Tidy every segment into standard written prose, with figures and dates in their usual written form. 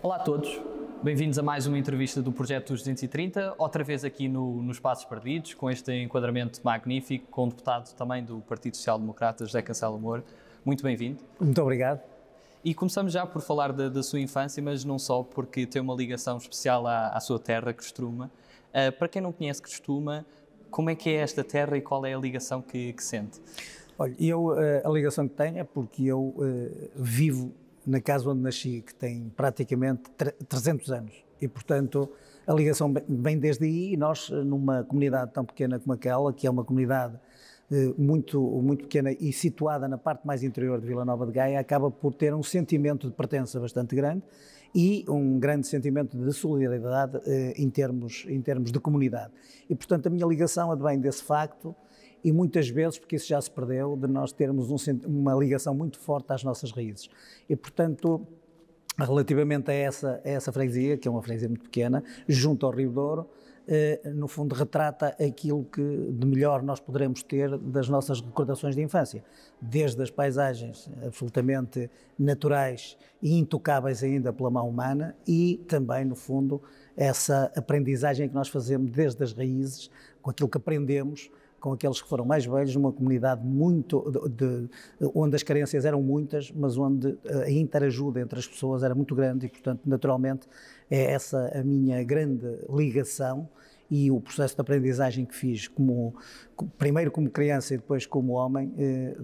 Olá a todos, bem-vindos a mais uma entrevista do Projeto dos 230, outra vez aqui no Espaços Perdidos, com este enquadramento magnífico, com o deputado também do Partido Social Democrata, José Cancelo Moura. Muito bem-vindo. Muito obrigado. E começamos já por falar da sua infância, mas não só, porque tem uma ligação especial à sua terra, Crestuma. Para quem não conhece Crestuma, como é que é esta terra e qual é a ligação que sente? Olha, a ligação que tenho é porque eu vivo na casa onde nasci, que tem praticamente 300 anos, e portanto a ligação vem desde aí, e nós numa comunidade tão pequena como aquela, que é uma comunidade muito pequena e situada na parte mais interior de Vila Nova de Gaia, acaba por ter um sentimento de pertença bastante grande e um grande sentimento de solidariedade em termos de comunidade. E portanto a minha ligação advém desse facto, e muitas vezes, porque isso já se perdeu, de nós termos uma ligação muito forte às nossas raízes. E, portanto, relativamente a essa freguesia, que é uma freguesia muito pequena, junto ao Rio Douro, no fundo retrata aquilo que de melhor nós poderemos ter das nossas recordações de infância, desde as paisagens absolutamente naturais e intocáveis ainda pela mão humana, e também, no fundo, essa aprendizagem que nós fazemos desde as raízes, com aquilo que aprendemos, com aqueles que foram mais velhos, numa comunidade onde as carências eram muitas, mas onde a interajuda entre as pessoas era muito grande, e portanto naturalmente é essa a minha grande ligação, e o processo de aprendizagem que fiz primeiro como criança e depois como homem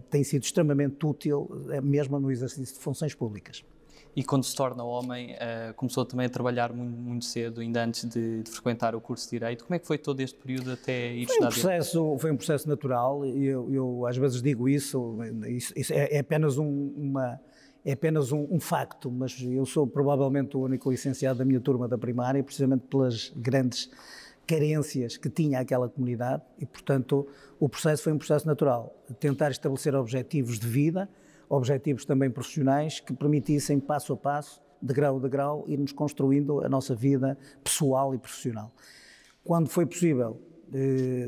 tem sido extremamente útil, mesmo no exercício de funções públicas. E quando se torna homem, começou também a trabalhar muito cedo, ainda antes de frequentar o curso de Direito. Como é que foi todo este período até ir estudar Direito? Foi um processo natural, e eu às vezes digo isso é apenas um facto, mas eu sou provavelmente o único licenciado da minha turma da primária, precisamente pelas grandes carências que tinha aquela comunidade, e portanto o processo foi um processo natural, tentar estabelecer objetivos de vida, objetivos também profissionais que permitissem, passo a passo, degrau a degrau, irmos construindo a nossa vida pessoal e profissional. Quando foi possível,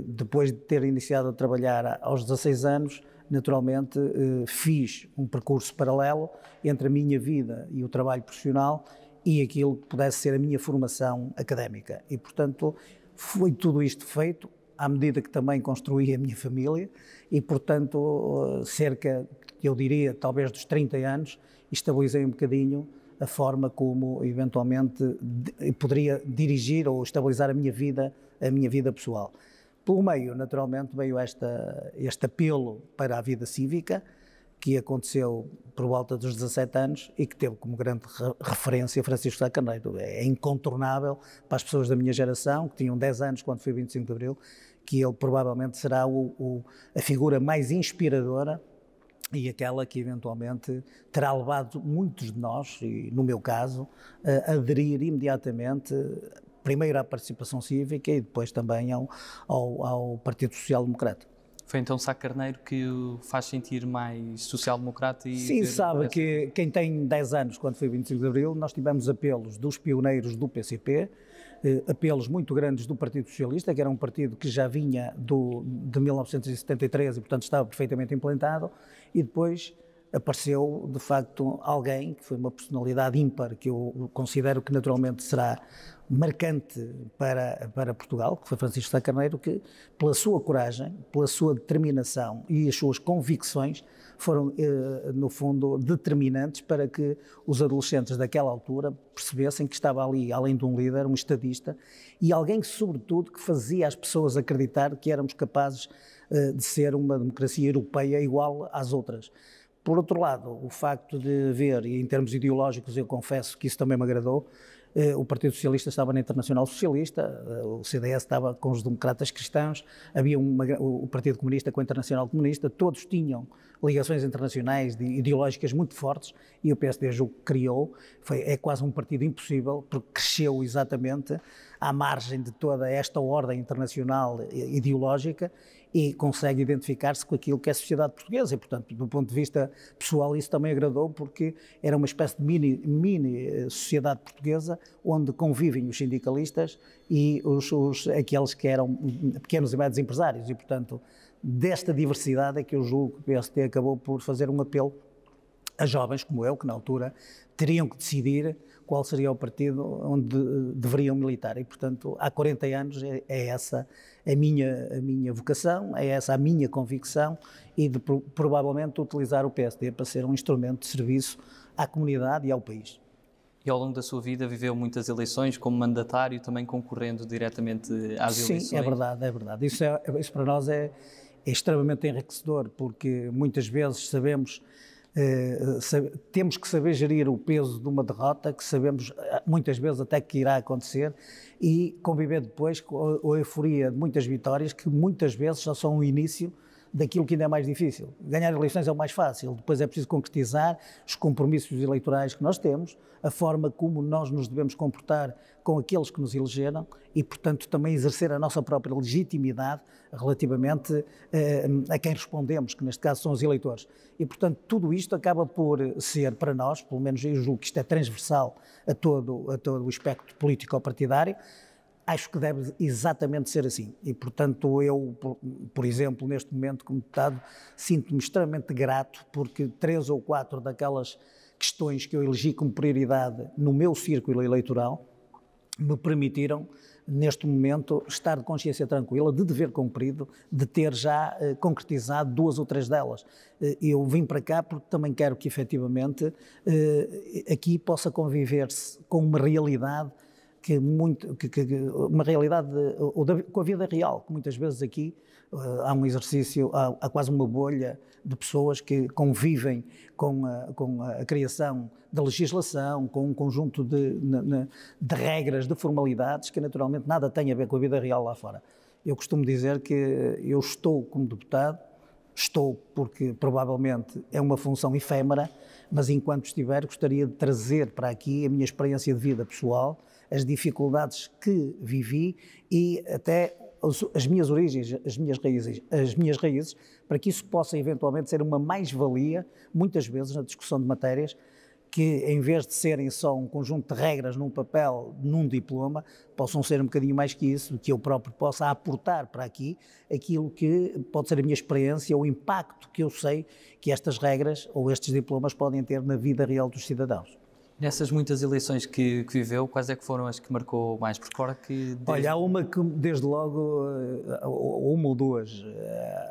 depois de ter iniciado a trabalhar aos 16 anos, naturalmente fiz um percurso paralelo entre a minha vida e o trabalho profissional e aquilo que pudesse ser a minha formação académica. E, portanto, foi tudo isto feito à medida que também construí a minha família e, portanto, eu diria, talvez dos 30 anos, estabilizei um bocadinho a forma como, eventualmente, poderia dirigir ou estabilizar a minha vida pessoal. Pelo meio, naturalmente, veio este apelo para a vida cívica, que aconteceu por volta dos 17 anos e que teve como grande referência Francisco Sá Carneiro. É incontornável para as pessoas da minha geração, que tinham 10 anos quando foi 25 de Abril, que ele provavelmente será a figura mais inspiradora e aquela que eventualmente terá levado muitos de nós, e no meu caso, a aderir imediatamente, primeiro à participação cívica e depois também ao Partido Social Democrata. Foi então Sá Carneiro que o faz sentir mais social-democrata? Sim, sabe que quem tem 10 anos, quando foi 25 de Abril, nós tivemos apelos dos pioneiros do PCP, apelos muito grandes do Partido Socialista, que era um partido que já vinha de 1973 e, portanto, estava perfeitamente implantado, e depois apareceu, de facto, alguém que foi uma personalidade ímpar, que eu considero que naturalmente será marcante para Portugal, que foi Francisco Sá Carneiro, que pela sua coragem, pela sua determinação e as suas convicções foram, no fundo, determinantes para que os adolescentes daquela altura percebessem que estava ali, além de um líder, um estadista, e alguém que, sobretudo, que fazia as pessoas acreditar que éramos capazes de ser uma democracia europeia igual às outras. Por outro lado, o facto de ver, e em termos ideológicos eu confesso que isso também me agradou, o Partido Socialista estava na Internacional Socialista, o CDS estava com os democratas cristãos, havia o Partido Comunista com a Internacional Comunista, todos tinham ligações internacionais ideológicas muito fortes, e o PSD julgo que criou, é quase um partido impossível, porque cresceu exatamente à margem de toda esta ordem internacional ideológica e consegue identificar-se com aquilo que é a sociedade portuguesa, e portanto, do ponto de vista pessoal, isso também agradou, porque era uma espécie de mini sociedade portuguesa, onde convivem os sindicalistas e aqueles que eram pequenos e médios empresários, e portanto, desta diversidade é que eu julgo que o PSD acabou por fazer um apelo a jovens como eu, que na altura teriam que decidir qual seria o partido onde deveriam militar. E, portanto, há 40 anos é essa a minha vocação, é essa a minha convicção e de provavelmente utilizar o PSD para ser um instrumento de serviço à comunidade e ao país. E ao longo da sua vida viveu muitas eleições como mandatário, também concorrendo diretamente às eleições. Sim, é verdade, é verdade. Isso para nós é extremamente enriquecedor, porque muitas vezes temos que saber gerir o peso de uma derrota, que sabemos muitas vezes até que irá acontecer, e conviver depois com a euforia de muitas vitórias, que muitas vezes só são o início daquilo que ainda é mais difícil. Ganhar eleições é o mais fácil, depois é preciso concretizar os compromissos eleitorais que nós temos, a forma como nós nos devemos comportar com aqueles que nos elegeram e, portanto, também exercer a nossa própria legitimidade relativamente a quem respondemos, que neste caso são os eleitores. E, portanto, tudo isto acaba por ser, para nós, pelo menos eu julgo que isto é transversal a todo o espectro político-partidário, acho que deve exatamente ser assim e, portanto, eu, por exemplo, neste momento como deputado, sinto-me extremamente grato porque 3 ou 4 daquelas questões que eu elegi como prioridade no meu círculo eleitoral me permitiram, neste momento, estar de consciência tranquila, de dever cumprido, de ter já concretizado 2 ou 3 delas. Eu vim para cá porque também quero que, efetivamente, aqui possa conviver-se com uma realidade uma realidade com a vida real, que muitas vezes aqui há um exercício, há quase uma bolha de pessoas que convivem com a criação da legislação, com um conjunto de regras, de formalidades, que naturalmente nada tem a ver com a vida real lá fora. Eu costumo dizer que eu estou como deputado, estou porque provavelmente é uma função efêmera, mas enquanto estiver gostaria de trazer para aqui a minha experiência de vida pessoal, as dificuldades que vivi e até as minhas origens, as minhas raízes, para que isso possa eventualmente ser uma mais-valia, muitas vezes na discussão de matérias, que em vez de serem só um conjunto de regras num papel, num diploma, possam ser um bocadinho mais que isso, que eu próprio possa aportar para aqui aquilo que pode ser a minha experiência, o impacto que eu sei que estas regras ou estes diplomas podem ter na vida real dos cidadãos. Nessas muitas eleições que viveu, quais é que foram as que marcou mais? Porque fora que... Olha, há uma que desde logo, uma ou duas,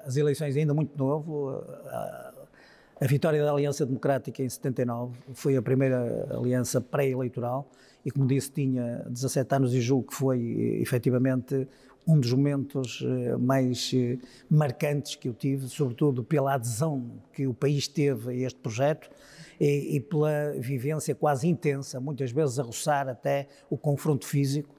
as eleições ainda muito novo, a vitória da Aliança Democrática em 79 foi a primeira aliança pré-eleitoral e, como disse, tinha 17 anos e julgo que foi efetivamente um dos momentos mais marcantes que eu tive, sobretudo pela adesão que o país teve a este projeto e pela vivência quase intensa, muitas vezes a roçar até o confronto físico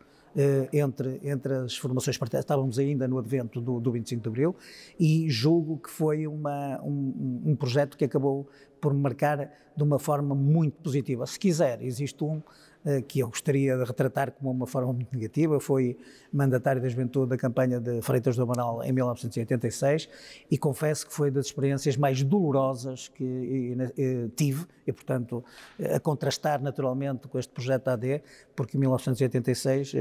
entre as formações partidárias. Estávamos ainda no advento do 25 de Abril e julgo que foi um projeto que acabou por me marcar de uma forma muito positiva. Se quiser, existe que eu gostaria de retratar como uma forma muito negativa, foi mandatário da juventude da campanha de Freitas do Amaral em 1986 e confesso que foi das experiências mais dolorosas que tive e, portanto, a contrastar naturalmente com este projeto AD, porque em 1986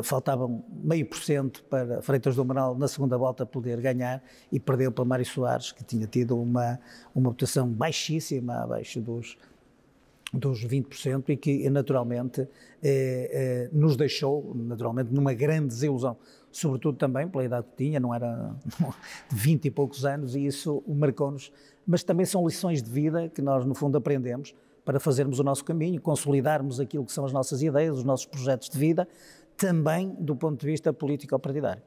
faltavam 0,5% para Freitas do Amaral na segunda volta poder ganhar e perdeu para Mário Soares, que tinha tido uma votação baixíssima, abaixo dos 20% e que naturalmente nos deixou naturalmente numa grande desilusão, sobretudo também pela idade que tinha, não era de 20 e poucos anos e isso marcou-nos, mas também são lições de vida que nós no fundo aprendemos para fazermos o nosso caminho, consolidarmos aquilo que são as nossas ideias, os nossos projetos de vida, também do ponto de vista político-partidário.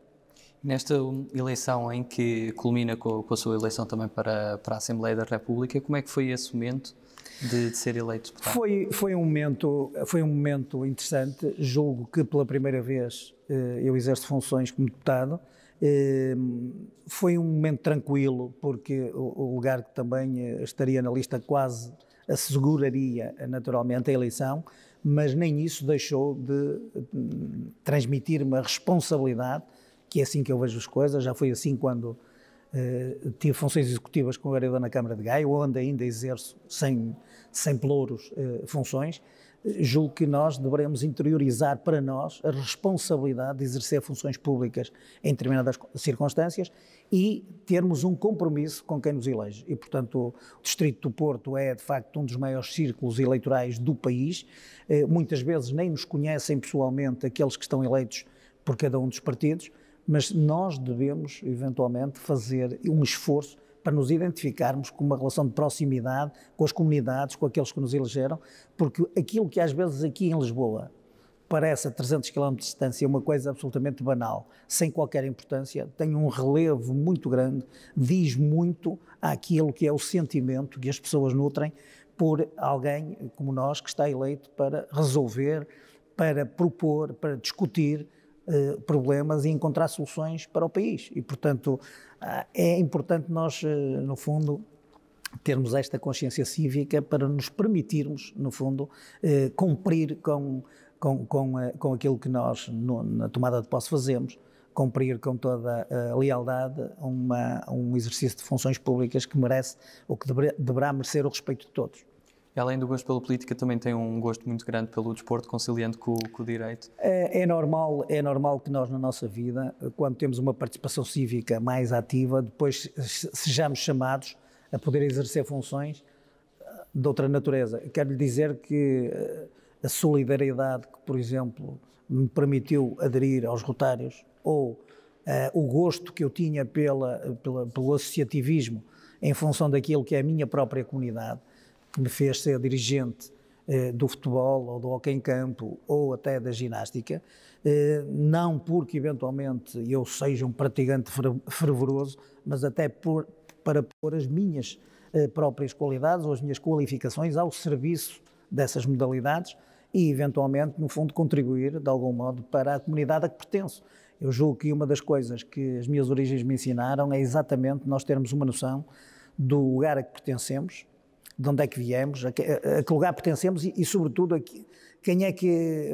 Nesta eleição em que culmina com a sua eleição também para a Assembleia da República, como é que foi esse momento de ser eleito deputado? Foi um momento interessante, julgo que pela primeira vez eu exerço funções como deputado, foi um momento tranquilo porque o lugar que também estaria na lista quase asseguraria naturalmente a eleição, mas nem isso deixou de transmitir-me a responsabilidade, que é assim que eu vejo as coisas, já foi assim quando tive funções executivas como vereador na Câmara de Gaia, onde ainda exerço sem pelouros funções, julgo que nós devemos interiorizar para nós a responsabilidade de exercer funções públicas em determinadas circunstâncias e termos um compromisso com quem nos elege. E, portanto, o Distrito do Porto é, de facto, um dos maiores círculos eleitorais do país. Muitas vezes nem nos conhecem pessoalmente aqueles que estão eleitos por cada um dos partidos, mas nós devemos, eventualmente, fazer um esforço para nos identificarmos com uma relação de proximidade com as comunidades, com aqueles que nos elegeram, porque aquilo que às vezes aqui em Lisboa parece a 300 km de distância uma coisa absolutamente banal, sem qualquer importância, tem um relevo muito grande, diz muito àquilo que é o sentimento que as pessoas nutrem por alguém como nós que está eleito para resolver, para propor, para discutir problemas e encontrar soluções para o país. E, portanto, é importante nós, no fundo, termos esta consciência cívica para nos permitirmos, no fundo, cumprir com aquilo que nós, na tomada de posse, fazemos, cumprir com toda a lealdade um exercício de funções públicas que merece, ou que deverá merecer o respeito de todos. E além do gosto pela política, também tem um gosto muito grande pelo desporto, conciliando com o direito? É normal que nós, na nossa vida, quando temos uma participação cívica mais ativa, depois sejamos chamados a poder exercer funções de outra natureza. Quero lhe dizer que a solidariedade que, por exemplo, me permitiu aderir aos Rotários, ou o gosto que eu tinha pelo associativismo em função daquilo que é a minha própria comunidade, que me fez ser dirigente do futebol, ou do hóquei em campo, ou até da ginástica, não porque eventualmente eu seja um praticante fervoroso, mas até para pôr as minhas próprias qualidades ou as minhas qualificações ao serviço dessas modalidades e eventualmente, no fundo, contribuir de algum modo para a comunidade a que pertenço. Eu julgo que uma das coisas que as minhas origens me ensinaram é exatamente nós termos uma noção do lugar a que pertencemos, de onde é que viemos, a que lugar pertencemos e sobretudo, a quem é que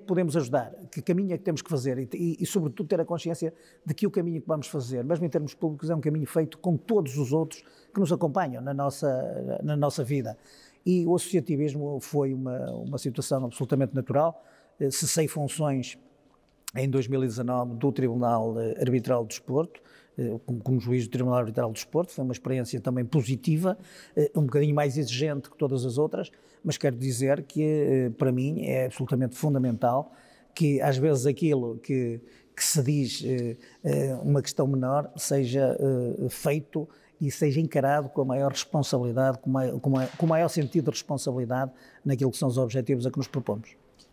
podemos ajudar, que caminho é que temos que fazer e, sobretudo, ter a consciência de que o caminho que vamos fazer, mesmo em termos públicos, é um caminho feito com todos os outros que nos acompanham na nossa vida. E o associativismo foi uma situação absolutamente natural. Cessei funções em 2019 do Tribunal Arbitral do Desporto, como juiz do Tribunal Arbitral do Desporto. Foi uma experiência também positiva, um bocadinho mais exigente que todas as outras, mas quero dizer que para mim é absolutamente fundamental que às vezes aquilo que se diz uma questão menor seja feito e seja encarado com a maior responsabilidade, com o maior sentido de responsabilidade naquilo que são os objetivos a que nos propomos.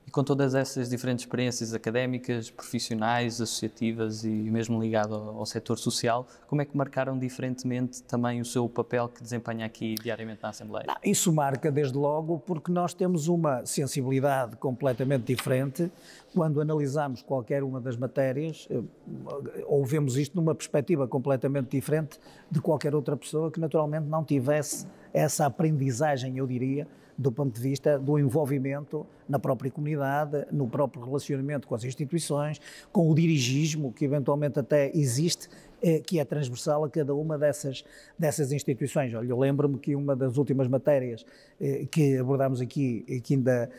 E com todas essas diferentes experiências académicas, profissionais, associativas e mesmo ligado ao setor social, como é que marcaram diferentemente também o seu papel que desempenha aqui diariamente na Assembleia? Isso marca desde logo porque nós temos uma sensibilidade completamente diferente quando analisamos qualquer uma das matérias, ou vemos isto numa perspectiva completamente diferente de qualquer outra pessoa que naturalmente não tivesse essa aprendizagem, eu diria, do ponto de vista do envolvimento na própria comunidade, no próprio relacionamento com as instituições, com o dirigismo que eventualmente até existe, que é transversal a cada uma dessas instituições. Olha, eu lembro-me que uma das últimas matérias que abordámos aqui e que ainda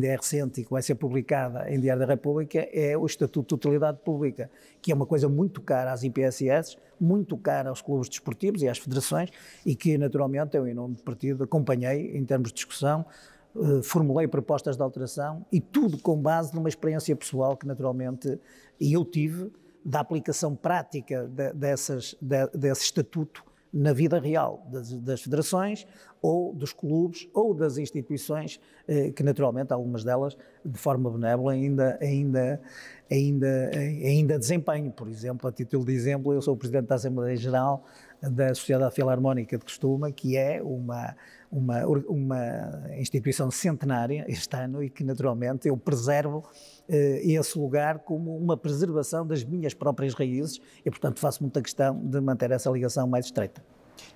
é recente e que vai ser publicada em Diário da República é o Estatuto de Utilidade Pública, que é uma coisa muito cara às IPSS, muito cara aos clubes desportivos e às federações e que naturalmente eu, em nome do partido, acompanhei em termos de discussão, formulei propostas de alteração e tudo com base numa experiência pessoal que naturalmente eu tive da aplicação prática desse estatuto na vida real das federações ou dos clubes ou das instituições que naturalmente algumas delas de forma benévola ainda desempenho. Por exemplo, a título de exemplo, eu sou o Presidente da Assembleia Geral da Sociedade Filarmónica de Costuma, que é uma instituição centenária este ano e que naturalmente eu preservo esse lugar como uma preservação das minhas próprias raízes e, portanto, faço muita questão de manter essa ligação mais estreita.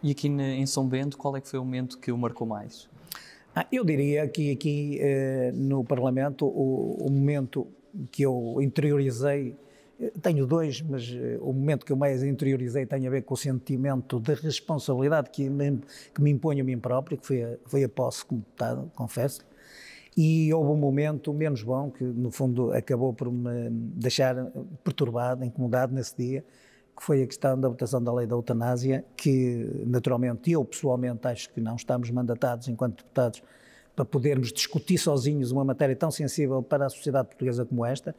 E aqui em São Bento, qual é que foi o momento que o marcou mais? Eu diria que aqui no Parlamento o momento que eu interiorizei, tenho dois, mas o momento que eu mais interiorizei tem a ver com o sentimento de responsabilidade que me imponho a mim próprio, que foi a posse como deputado, confesso, E houve um momento menos bom, que no fundo acabou por me deixar perturbado, incomodado nesse dia, que foi a questão da votação da lei da eutanásia, que naturalmente eu pessoalmente acho que não estamos mandatados enquanto deputados para podermos discutir sozinhos uma matéria tão sensível para a sociedade portuguesa como esta.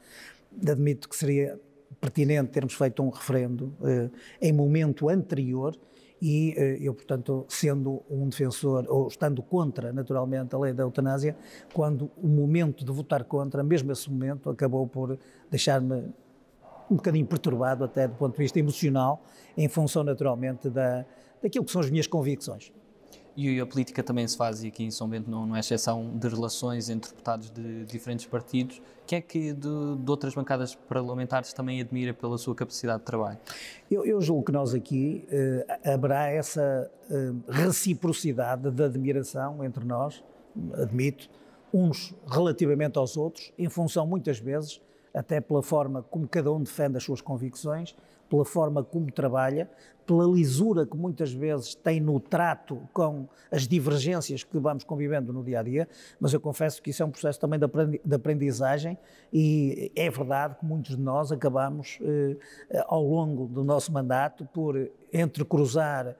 Admito que seria pertinente termos feito um referendo em momento anterior e eu, portanto, sendo um defensor, ou estando contra, naturalmente, a lei da eutanásia, quando o momento de votar contra, mesmo esse momento, acabou por deixar-me um bocadinho perturbado, até do ponto de vista emocional, em função, naturalmente, daquilo que são as minhas convicções. E a política também se faz, e aqui em São Bento não é exceção, de relações entre deputados de diferentes partidos. Quem é que de outras bancadas parlamentares também admira pela sua capacidade de trabalho? Eu julgo que nós aqui haverá essa reciprocidade de admiração entre nós, admito, uns relativamente aos outros, em função muitas vezes, até pela forma como cada um defende as suas convicções, pela forma como trabalha, pela lisura que muitas vezes tem no trato com as divergências que vamos convivendo no dia-a-dia, mas eu confesso que isso é um processo também de aprendizagem e é verdade que muitos de nós acabamos, ao longo do nosso mandato, por entrecruzar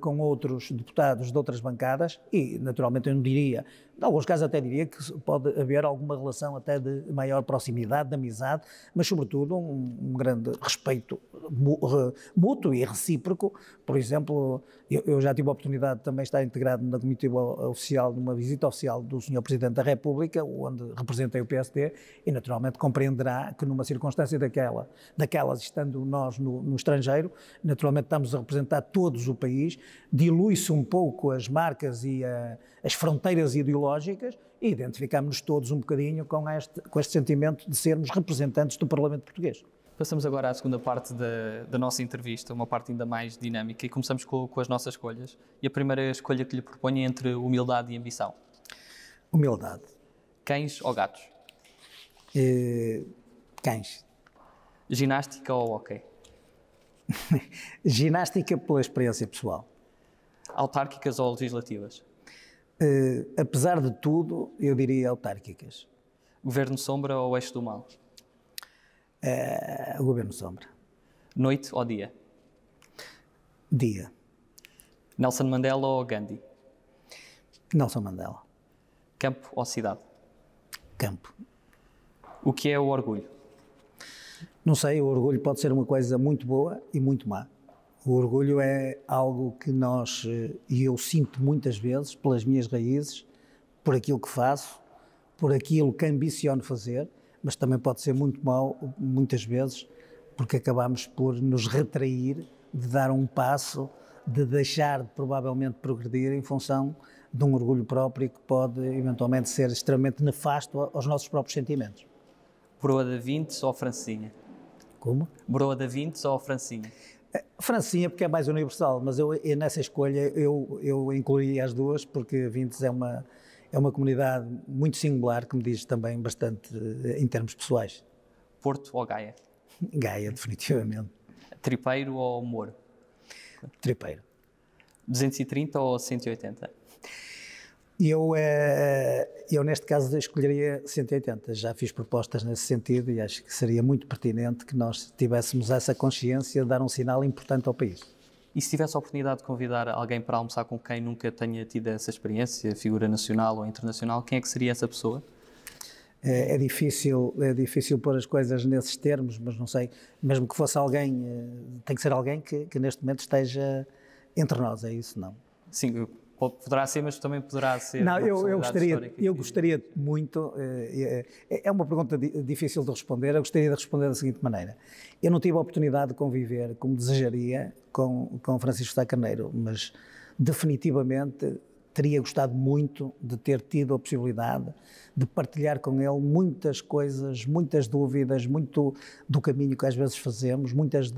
com outros deputados de outras bancadas e, naturalmente, eu não diria, em alguns casos até diria que pode haver alguma relação até de maior proximidade, de amizade, mas, sobretudo, um grande respeito mútuo e recíproco. Por exemplo, eu já tive a oportunidade de também estar integrado na comitiva oficial, numa visita oficial do Sr. Presidente da República, onde representei o PSD, e, naturalmente, compreenderá que numa circunstância daquelas, estando nós no estrangeiro, naturalmente estamos a representar todos o país, dilui-se um pouco as marcas e as fronteiras ideológicas e identificamos-nos todos um bocadinho com este sentimento de sermos representantes do Parlamento Português. Passamos agora à segunda parte da nossa entrevista, uma parte ainda mais dinâmica, e começamos com as nossas escolhas. E a primeira escolha que lhe proponho é entre humildade e ambição. Humildade. Cães ou gatos? Cães. Ginástica ou hóquei? Ginástica pela experiência pessoal. Autárquicas ou legislativas? Apesar de tudo, eu diria autárquicas. Governo sombra ou eixo do mal? O governo sombra. Noite ou dia? Dia. Nelson Mandela ou Gandhi? Nelson Mandela. Campo ou cidade? Campo. O que é o orgulho? Não sei, o orgulho pode ser uma coisa muito boa e muito má. O orgulho é algo que nós, e eu sinto muitas vezes, pelas minhas raízes, por aquilo que faço, por aquilo que ambiciono fazer, mas também pode ser muito mau, muitas vezes, porque acabamos por nos retrair de dar um passo, de deixar de provavelmente progredir em função de um orgulho próprio que pode eventualmente ser extremamente nefasto aos nossos próprios sentimentos. Broa da Vintes ou Francinha? Como? Broa da Vintes ou Francinha? Francinha, porque é mais universal, mas nessa escolha eu incluiria as duas, porque Vintes é uma comunidade muito singular, que me diz também bastante em termos pessoais. Porto ou Gaia? Gaia, definitivamente. Tripeiro ou Moro? Tripeiro. 230 ou 180? Eu neste caso escolheria 180, já fiz propostas nesse sentido e acho que seria muito pertinente que nós tivéssemos essa consciência de dar um sinal importante ao país. E se tivesse a oportunidade de convidar alguém para almoçar com quem nunca tenha tido essa experiência, figura nacional ou internacional, quem é que seria essa pessoa? É difícil pôr as coisas nesses termos, mas não sei, mesmo que fosse alguém, tem que ser alguém que neste momento esteja entre nós, é isso, não? Sim, poderá ser, mas também poderá ser. Não, eu gostaria muito, é uma pergunta difícil de responder, eu gostaria de responder da seguinte maneira. Eu não tive a oportunidade de conviver como desejaria com Francisco Sá Carneiro, mas definitivamente teria gostado muito de ter tido a possibilidade de partilhar com ele muitas coisas, muitas dúvidas, muito do caminho que às vezes fazemos, muitas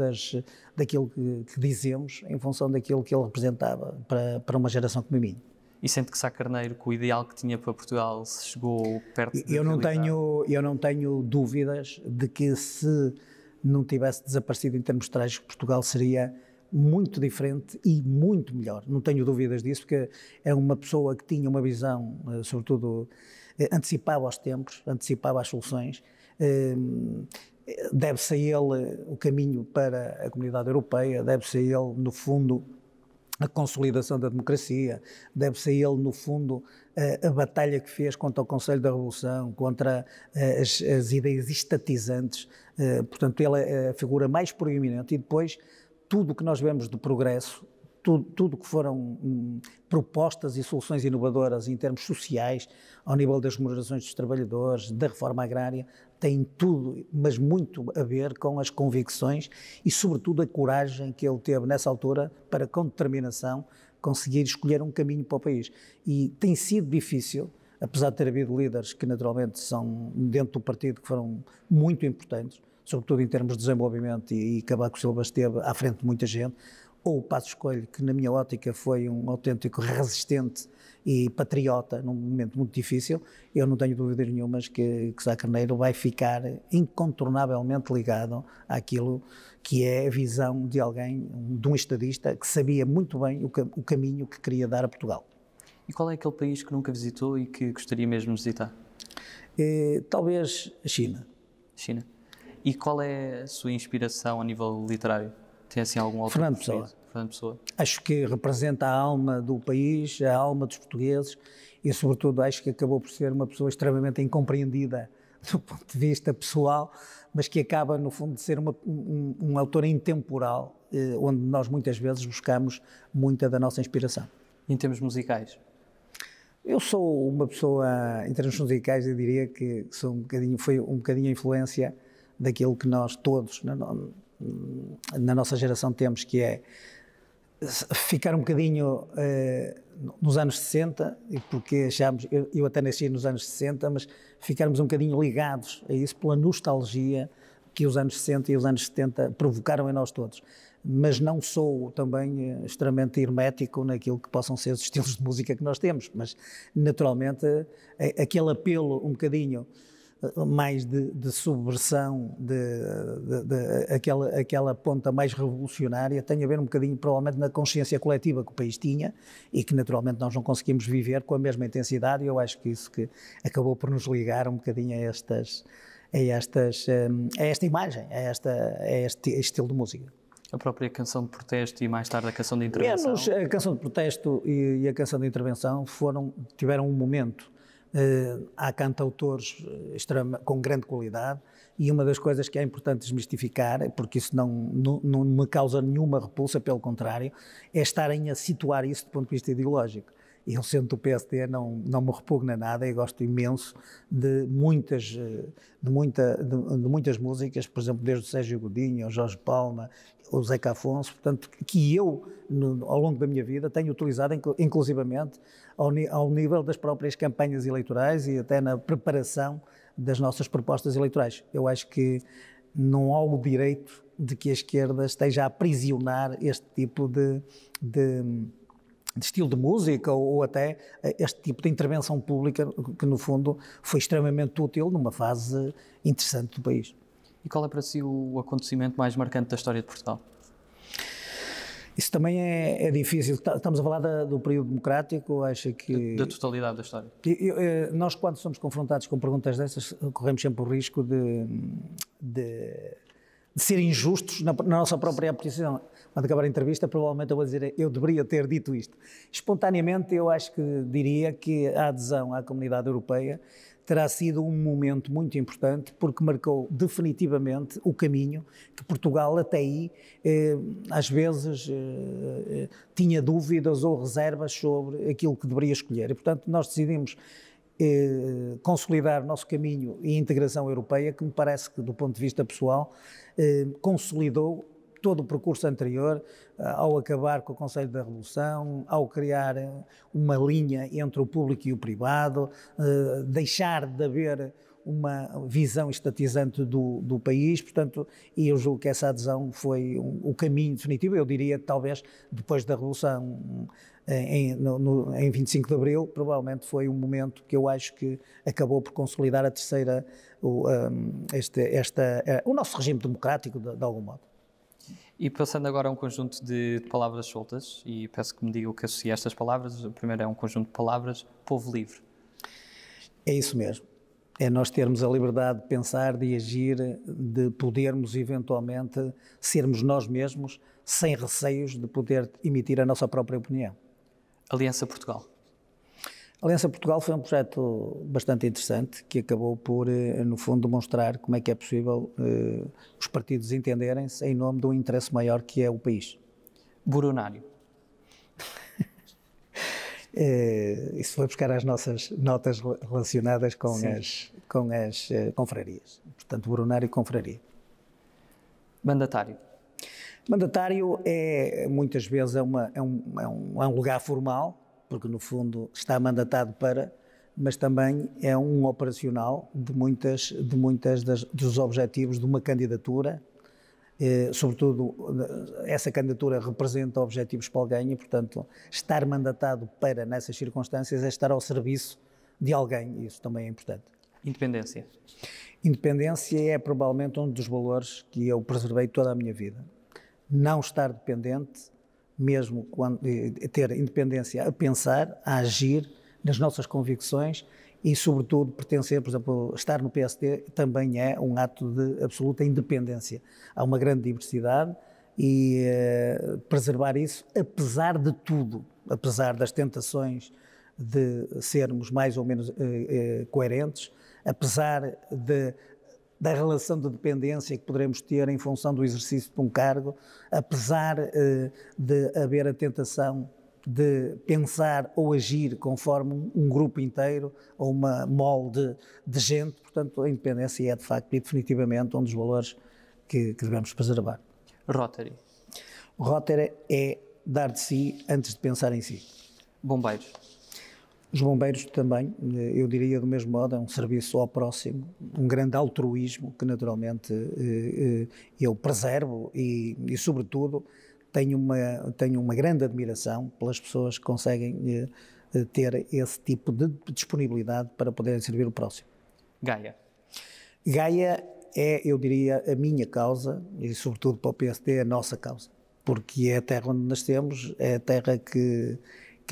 daquilo que dizemos em função daquilo que ele representava para uma geração como a minha. E sente que Sá Carneiro, com o ideal que tinha para Portugal, se chegou perto de eu não tenho dúvidas de que se não tivesse desaparecido em termos trágicos, Portugal seria muito diferente e muito melhor. Não tenho dúvidas disso, porque é uma pessoa que tinha uma visão, sobretudo, antecipava aos tempos, antecipava as soluções. Deve-se a ele o caminho para a Comunidade Europeia, deve-se a ele, no fundo, a consolidação da democracia, deve-se a ele, no fundo, a batalha que fez contra o Conselho da Revolução, contra as ideias estatizantes. Portanto, ele é a figura mais proeminente. E depois, tudo o que nós vemos de progresso, tudo que foram propostas e soluções inovadoras em termos sociais, ao nível das remunerações dos trabalhadores, da reforma agrária, tem tudo, mas muito a ver com as convicções e, sobretudo, a coragem que ele teve nessa altura para, com determinação, conseguir escolher um caminho para o país. E tem sido difícil, apesar de ter havido líderes que, naturalmente, são dentro do partido, que foram muito importantes, sobretudo em termos de desenvolvimento, e Cavaco Silva esteve à frente de muita gente, ou o Passos Coelho, que na minha ótica foi um autêntico resistente e patriota num momento muito difícil. Eu não tenho dúvidas nenhumas que Sá Carneiro vai ficar incontornavelmente ligado àquilo que é a visão de alguém, de um estadista, que sabia muito bem o caminho que queria dar a Portugal. E qual é aquele país que nunca visitou e que gostaria mesmo de visitar? Talvez a China. China. E qual é a sua inspiração a nível literário? Tem assim algum autor Fernando preferido? Pessoa. Fernando Pessoa. Acho que representa a alma do país, a alma dos portugueses e, sobretudo, acho que acabou por ser uma pessoa extremamente incompreendida do ponto de vista pessoal, mas que acaba, no fundo, de ser um autor intemporal, onde nós muitas vezes buscamos muita da nossa inspiração. E em termos musicais? Eu sou uma pessoa, em termos musicais, eu diria que sou foi um bocadinho a influência daquilo que nós todos, na nossa geração, temos, que é ficar um bocadinho nos anos 60, porque achámos, eu até nasci nos anos 60, mas ficarmos um bocadinho ligados a isso pela nostalgia que os anos 60 e os anos 70 provocaram em nós todos. Mas não sou também extremamente hermético naquilo que possam ser os estilos de música que nós temos, mas naturalmente aquele apelo um bocadinho mais de subversão, aquela ponta mais revolucionária, tem a ver um bocadinho provavelmente na consciência coletiva que o país tinha e que naturalmente nós não conseguimos viver com a mesma intensidade, e eu acho que isso que acabou por nos ligar um bocadinho a esta imagem, a este estilo de música. A própria canção de protesto e mais tarde a canção de intervenção? Menos a canção de protesto e a canção de intervenção tiveram um momento. Há cantautores com grande qualidade, e uma das coisas que é importante desmistificar, porque isso não me causa nenhuma repulsa, pelo contrário, é estarem a situar isso do ponto de vista ideológico. Eu, sendo do PSD, não me repugna nada, e gosto imenso de muitas músicas, por exemplo, desde o Sérgio Godinho, o Jorge Palma, o Zeca Afonso, portanto, que eu, ao longo da minha vida, tenho utilizado inclusivamente ao nível das próprias campanhas eleitorais e até na preparação das nossas propostas eleitorais. Eu acho que não há o direito de que a esquerda esteja a aprisionar este tipo de estilo de música, ou até este tipo de intervenção pública que, no fundo, foi extremamente útil numa fase interessante do país. E qual é para si o acontecimento mais marcante da história de Portugal? Isso também é difícil. Estamos a falar do período democrático, acho que... Da totalidade da história. Nós, quando somos confrontados com perguntas dessas, corremos sempre o risco de ser injustos na nossa própria apreciação. Quando acabar a entrevista, provavelmente eu vou dizer, eu deveria ter dito isto. Espontaneamente, eu acho que diria que a adesão à Comunidade Europeia terá sido um momento muito importante, porque marcou definitivamente o caminho que Portugal até aí, às vezes, tinha dúvidas ou reservas sobre aquilo que deveria escolher. E, portanto, nós decidimos consolidar o nosso caminho e integração europeia, que me parece que, do ponto de vista pessoal, consolidou todo o percurso anterior, ao acabar com o Conselho da Revolução, ao criar uma linha entre o público e o privado, deixar de haver uma visão estatizante do país, portanto, e eu julgo que essa adesão foi o caminho definitivo. Eu diria que talvez depois da Revolução, em 25 de Abril, provavelmente foi um momento que eu acho que acabou por consolidar o nosso regime democrático, de algum modo. E passando agora a um conjunto de palavras soltas, e peço que me diga o que associa a estas palavras. O primeiro é um conjunto de palavras, povo livre. É isso mesmo. É nós termos a liberdade de pensar, de agir, de podermos eventualmente sermos nós mesmos, sem receios de poder emitir a nossa própria opinião. Aliança Portugal. A Aliança Portugal foi um projeto bastante interessante que acabou por, no fundo, demonstrar como é que é possível os partidos entenderem-se em nome de um interesse maior que é o país. Buronário. Isso foi buscar as nossas notas relacionadas com as confrarias. Portanto, Buronário e confraria. Mandatário. Mandatário muitas vezes é um lugar formal, porque no fundo está mandatado para, mas também é um operacional de muitas dos objetivos de uma candidatura, sobretudo essa candidatura representa objetivos para alguém e, portanto, estar mandatado para, nessas circunstâncias, é estar ao serviço de alguém, e isso também é importante. Independência. Independência é provavelmente um dos valores que eu preservei toda a minha vida. Não estar dependente, mesmo quando ter independência a pensar, a agir nas nossas convicções e, sobretudo, pertencer, por exemplo, estar no PSD também é um ato de absoluta independência. Há uma grande diversidade e preservar isso, apesar de tudo, apesar das tentações de sermos mais ou menos coerentes, apesar da relação de dependência que poderemos ter em função do exercício de um cargo, apesar de haver a tentação de pensar ou agir conforme um grupo inteiro ou uma molde de gente. Portanto, a independência é, de facto e definitivamente, um dos valores que devemos preservar. Rotary. O Rotary é dar de si antes de pensar em si. Bombeiros. Os bombeiros também, eu diria do mesmo modo, é um serviço ao próximo, um grande altruísmo que naturalmente eu preservo e sobretudo, tenho uma grande admiração pelas pessoas que conseguem ter esse tipo de disponibilidade para poderem servir o próximo. Gaia. Gaia é, eu diria, a minha causa e sobretudo para o PSD a nossa causa, porque é a terra onde nascemos, é a terra que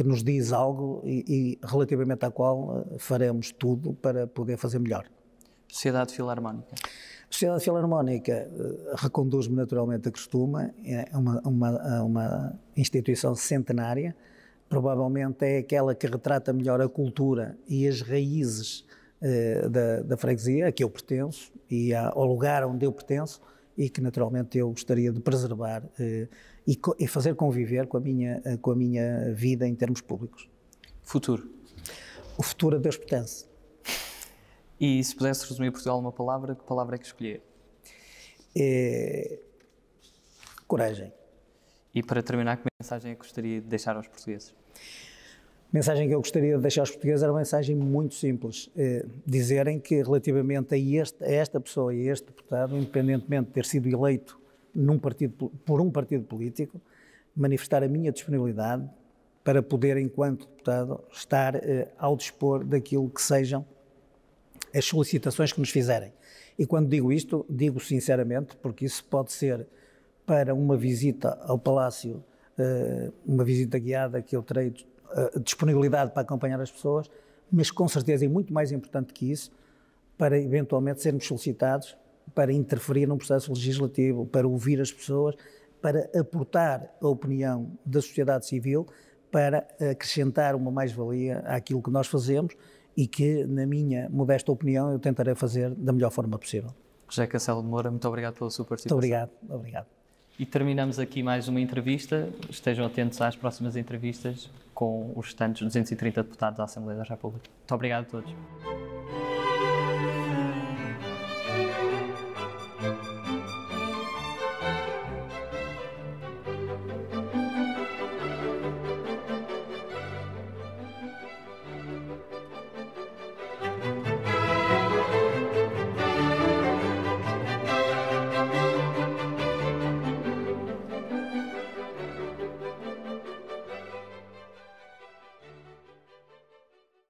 nos diz algo e relativamente à qual faremos tudo para poder fazer melhor. Sociedade Filarmónica. A Sociedade Filarmónica reconduz-me naturalmente a costume, é uma instituição centenária, provavelmente é aquela que retrata melhor a cultura e as raízes da freguesia a que eu pertenço e ao lugar onde eu pertenço e que naturalmente eu gostaria de preservar e fazer conviver com a minha vida em termos públicos. Futuro. O futuro a Deus pertence. E se pudesse resumir Portugal numa palavra, que palavra é que escolher? Coragem. E para terminar, que mensagem é que gostaria de deixar aos portugueses? A mensagem que eu gostaria de deixar aos portugueses era uma mensagem muito simples. Dizerem que relativamente a esta pessoa e a este deputado, independentemente de ter sido eleito por um partido político, manifestar a minha disponibilidade para poder, enquanto deputado, estar ao dispor daquilo que sejam as solicitações que nos fizerem. E quando digo isto, digo sinceramente, porque isso pode ser para uma visita ao Palácio, uma visita guiada que eu terei disponibilidade para acompanhar as pessoas, mas com certeza, e muito mais importante que isso, para eventualmente sermos solicitados para interferir num processo legislativo, para ouvir as pessoas, para aportar a opinião da sociedade civil, para acrescentar uma mais-valia àquilo que nós fazemos e que, na minha modesta opinião, eu tentarei fazer da melhor forma possível. José Castelo de Moura, muito obrigado pela sua participação. Muito obrigado. E terminamos aqui mais uma entrevista. Estejam atentos às próximas entrevistas com os restantes 230 deputados da Assembleia da República. Muito obrigado a todos.